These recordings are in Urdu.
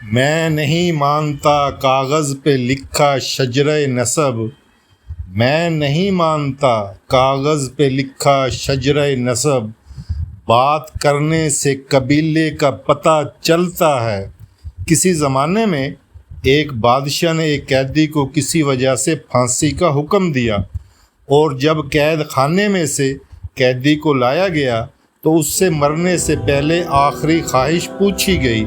میں نہیں مانتا کاغذ پہ لکھا شجرہ نسب، میں نہیں مانتا کاغذ پہ لکھا شجرہ نسب، بات کرنے سے قبیلے کا پتہ چلتا ہے۔ کسی زمانے میں ایک بادشاہ نے ایک قیدی کو کسی وجہ سے پھانسی کا حکم دیا، اور جب قید خانے میں سے قیدی کو لایا گیا تو اس سے مرنے سے پہلے آخری خواہش پوچھی گئی۔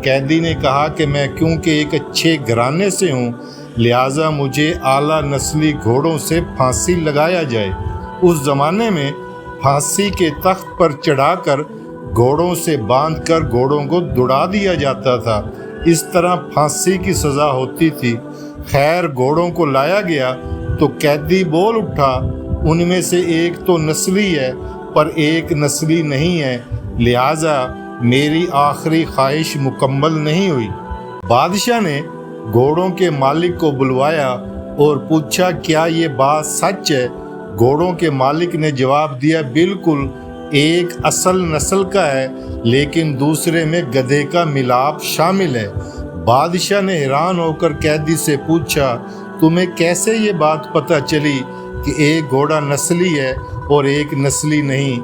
قیدی نے کہا کہ میں کیونکہ ایک اچھے گھرانے سے ہوں لہٰذا مجھے اعلیٰ نسلی گھوڑوں سے پھانسی لگایا جائے۔ اس زمانے میں پھانسی کے تخت پر چڑھا کر گھوڑوں سے باندھ کر گھوڑوں کو دوڑا دیا جاتا تھا، اس طرح پھانسی کی سزا ہوتی تھی۔ خیر گھوڑوں کو لایا گیا تو قیدی بول اٹھا، ان میں سے ایک تو نسلی ہے پر ایک نسلی نہیں ہے، لہٰذا میری آخری خواہش مکمل نہیں ہوئی۔ بادشاہ نے گھوڑوں کے مالک کو بلوایا اور پوچھا کیا یہ بات سچ ہے؟ گھوڑوں کے مالک نے جواب دیا بالکل، ایک اصل نسل کا ہے لیکن دوسرے میں گدھے کا ملاپ شامل ہے۔ بادشاہ نے حیران ہو کر قیدی سے پوچھا تمہیں کیسے یہ بات پتہ چلی کہ ایک گھوڑا نسلی ہے اور ایک نسلی نہیں؟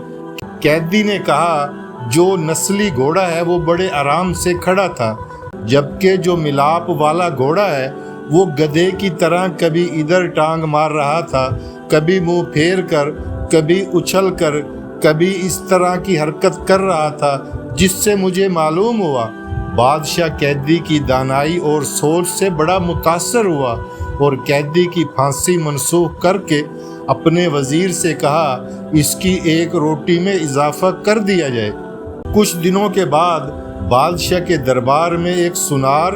قیدی نے کہا جو نسلی گھوڑا ہے وہ بڑے آرام سے کھڑا تھا، جبکہ جو ملاپ والا گھوڑا ہے وہ گدھے کی طرح کبھی ادھر ٹانگ مار رہا تھا، کبھی منہ پھیر کر، کبھی اچھل کر، کبھی اس طرح کی حرکت کر رہا تھا جس سے مجھے معلوم ہوا۔ بادشاہ قیدی کی دانائی اور سوچ سے بڑا متاثر ہوا اور قیدی کی پھانسی منسوخ کر کے اپنے وزیر سے کہا اس کی ایک روٹی میں اضافہ کر دیا جائے۔ کچھ دنوں کے بعد بادشاہ کے دربار میں ایک سونار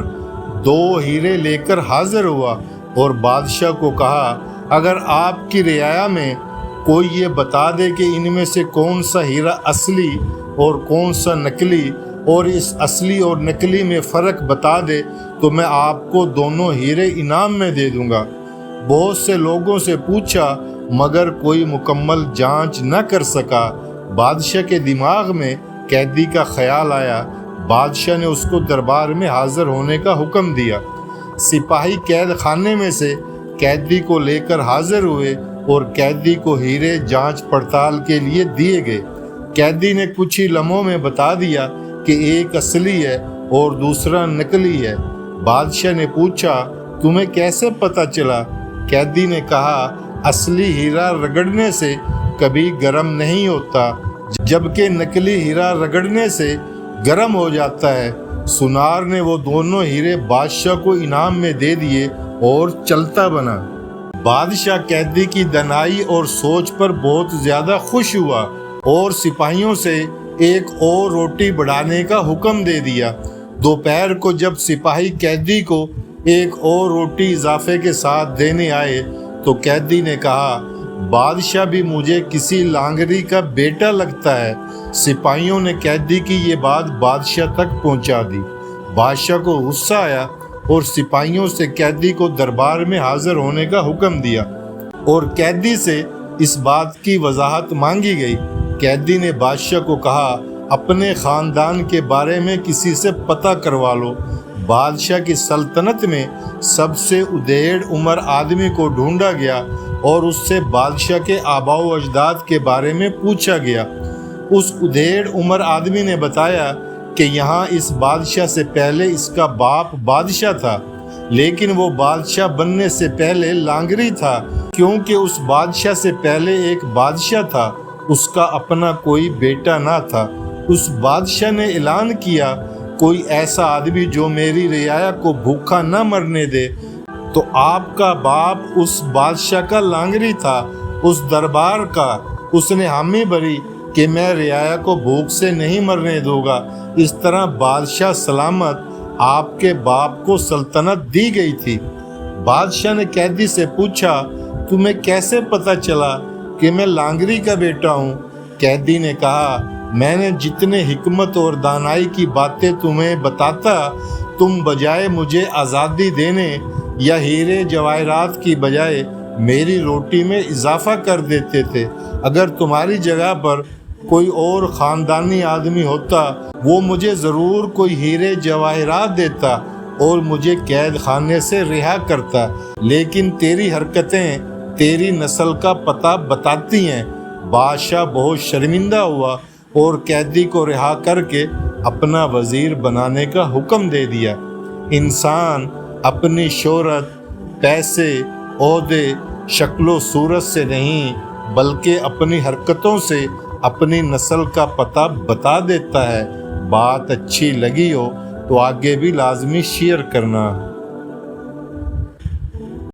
2 ہیرے لے کر حاضر ہوا اور بادشاہ کو کہا اگر آپ کی رعایا میں کوئی یہ بتا دے کہ ان میں سے کون سا ہیرا اصلی اور کون سا نکلی اور اس اصلی اور نکلی میں فرق بتا دے تو میں آپ کو دونوں ہیرے انعام میں دے دوں گا۔ بہت سے لوگوں سے پوچھا مگر کوئی مکمل جانچ نہ کر سکا۔ بادشاہ کے دماغ میں قیدی کا خیال آیا۔ بادشاہ نے اس کو دربار میں حاضر ہونے کا حکم دیا۔ سپاہی قید خانے میں سے قیدی کو لے کر حاضر ہوئے اور قیدی کو ہیرے جانچ پڑتال کے لیے دیے گئے۔ قیدی نے کچھ ہی لمحوں میں بتا دیا کہ ایک اصلی ہے اور دوسرا نکلی ہے۔ بادشاہ نے پوچھا تمہیں کیسے پتہ چلا؟ قیدی نے کہا اصلی ہیرا رگڑنے سے کبھی گرم نہیں ہوتا جبکہ نکلی ہیرا رگڑنے سے گرم ہو جاتا ہے۔ سونار نے وہ دونوں ہیرے بادشاہ کو انعام میں دے دیے اور چلتا بنا۔ بادشاہ قیدی کی دانائی اور سوچ پر بہت زیادہ خوش ہوا اور سپاہیوں سے ایک اور روٹی بڑھانے کا حکم دے دیا۔ دوپہر کو جب سپاہی قیدی کو ایک اور روٹی اضافے کے ساتھ دینے آئے تو قیدی نے کہا بادشاہ بھی مجھے کسی لانگری کا بیٹا لگتا ہے۔ سپاہیوں نے قیدی کی یہ بات بادشاہ تک پہنچا دی۔ بادشاہ کو غصہ آیا اور سپاہیوں سے قیدی کو دربار میں حاضر ہونے کا حکم دیا اور قیدی سے اس بات کی وضاحت مانگی گئی۔ قیدی نے بادشاہ کو کہا اپنے خاندان کے بارے میں کسی سے پتہ کروا لو۔ بادشاہ کی سلطنت میں سب سے ادھیڑ عمر آدمی کو ڈھونڈا گیا اور اس سے بادشاہ کے آباء و اجداد کے بارے میں پوچھا گیا۔ اس ادھیڑ عمر آدمی نے بتایا کہ یہاں اس بادشاہ سے پہلے اس کا باپ بادشاہ تھا، لیکن وہ بادشاہ بننے سے پہلے لانگری تھا کیونکہ اس بادشاہ سے پہلے ایک بادشاہ تھا، اس کا اپنا کوئی بیٹا نہ تھا۔ اس بادشاہ نے اعلان کیا کوئی ایسا آدمی جو میری رعایا کو بھوکا نہ مرنے دے، تو آپ کا باپ اس بادشاہ کا لانگری تھا، اس دربار کا۔ اس نے حامی بھری کہ میں رعایا کو بھوک سے نہیں مرنے دوں گا۔ اس طرح بادشاہ سلامت آپ کے باپ کو سلطنت دی گئی تھی۔ بادشاہ نے قیدی سے پوچھا تمہیں کیسے پتہ چلا کہ میں لانگری کا بیٹا ہوں؟ قیدی نے کہا میں نے جتنے حکمت اور دانائی کی باتیں تمہیں بتاتا تم بجائے مجھے آزادی دینے یا ہیرے جواہرات کی بجائے میری روٹی میں اضافہ کر دیتے تھے۔ اگر تمہاری جگہ پر کوئی اور خاندانی آدمی ہوتا وہ مجھے ضرور کوئی ہیرے جواہرات دیتا اور مجھے قید خانے سے رہا کرتا، لیکن تیری حرکتیں تیری نسل کا پتہ بتاتی ہیں۔ بادشاہ بہت شرمندہ ہوا اور قیدی کو رہا کر کے اپنا وزیر بنانے کا حکم دے دیا۔ انسان اپنی شہرت، پیسے، عہدے، شکل و صورت سے نہیں بلکہ اپنی حرکتوں سے اپنی نسل کا پتہ بتا دیتا ہے۔ بات اچھی لگی ہو تو آگے بھی لازمی شیئر کرنا۔